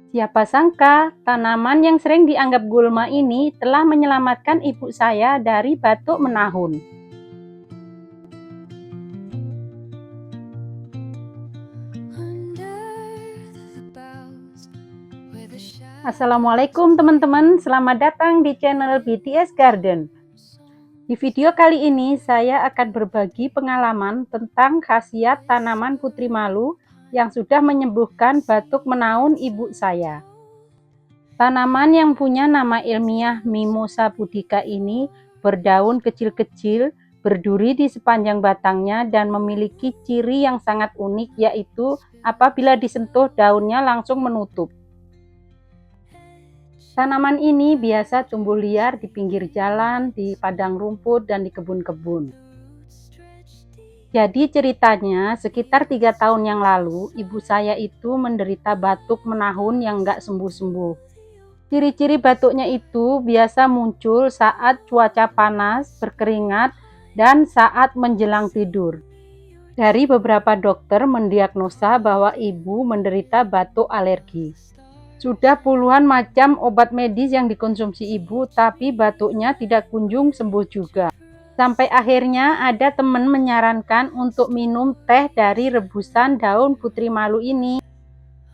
Siapa sangka, tanaman yang sering dianggap gulma ini telah menyelamatkan ibu saya dari batuk menahun. Assalamualaikum teman-teman, selamat datang di channel BTS Garden. Di video kali ini saya akan berbagi pengalaman tentang khasiat tanaman putri malu yang sudah menyembuhkan batuk menahun ibu saya. Tanaman yang punya nama ilmiah Mimosa pudica ini berdaun kecil-kecil, berduri di sepanjang batangnya dan memiliki ciri yang sangat unik, yaitu apabila disentuh daunnya langsung menutup. Tanaman ini biasa tumbuh liar di pinggir jalan, di padang rumput, dan di kebun-kebun. Jadi ceritanya sekitar 3 tahun yang lalu, ibu saya itu menderita batuk menahun yang nggak sembuh-sembuh. Ciri-ciri batuknya itu biasa muncul saat cuaca panas, berkeringat, dan saat menjelang tidur. Dari beberapa dokter mendiagnosa bahwa ibu menderita batuk alergi. Sudah puluhan macam obat medis yang dikonsumsi ibu, tapi batuknya tidak kunjung sembuh juga. Sampai akhirnya ada teman menyarankan untuk minum teh dari rebusan daun putri malu ini.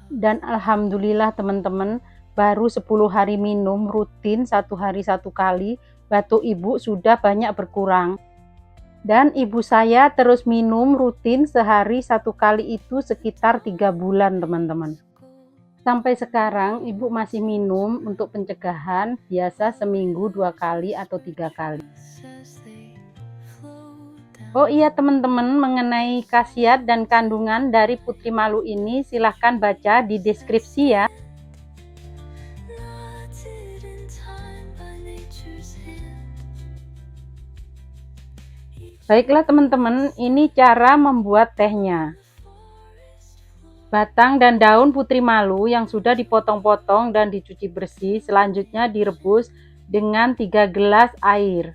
Dan alhamdulillah teman-teman, baru 10 hari minum rutin 1 hari 1 kali, batuk ibu sudah banyak berkurang. Dan ibu saya terus minum rutin sehari 1 kali itu sekitar 3 bulan teman-teman. Sampai sekarang ibu masih minum untuk pencegahan, biasa seminggu 2 kali atau 3 kali. Oh iya teman-teman, mengenai khasiat dan kandungan dari putri malu ini silahkan baca di deskripsi ya. Baiklah teman-teman, ini cara membuat tehnya. Batang dan daun putri malu yang sudah dipotong-potong dan dicuci bersih selanjutnya direbus dengan 3 gelas air.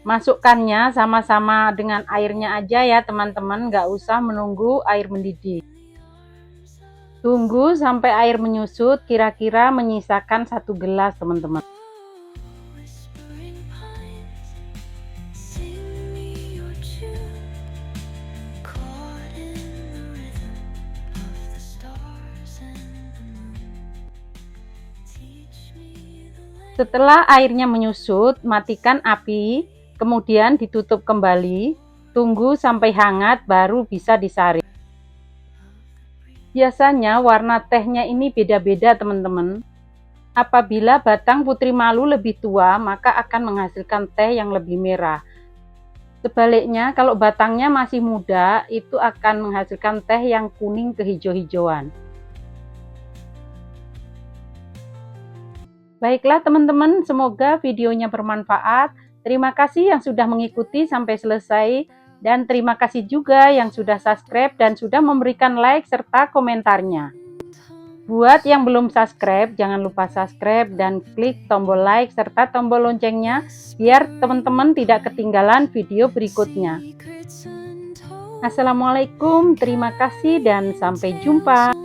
Masukkannya sama-sama dengan airnya aja ya teman-teman, nggak usah menunggu air mendidih. Tunggu sampai air menyusut, kira-kira menyisakan 1 gelas teman-teman. Setelah airnya menyusut, matikan api, kemudian ditutup kembali, tunggu sampai hangat baru bisa disaring. Biasanya warna tehnya ini beda-beda teman-teman. Apabila batang putri malu lebih tua, maka akan menghasilkan teh yang lebih merah. Sebaliknya, kalau batangnya masih muda, itu akan menghasilkan teh yang kuning kehijau-hijauan. Baiklah teman-teman, semoga videonya bermanfaat. Terima kasih yang sudah mengikuti sampai selesai. Dan terima kasih juga yang sudah subscribe dan sudah memberikan like serta komentarnya. Buat yang belum subscribe, jangan lupa subscribe dan klik tombol like serta tombol loncengnya biar teman-teman tidak ketinggalan video berikutnya. Assalamualaikum, terima kasih dan sampai jumpa.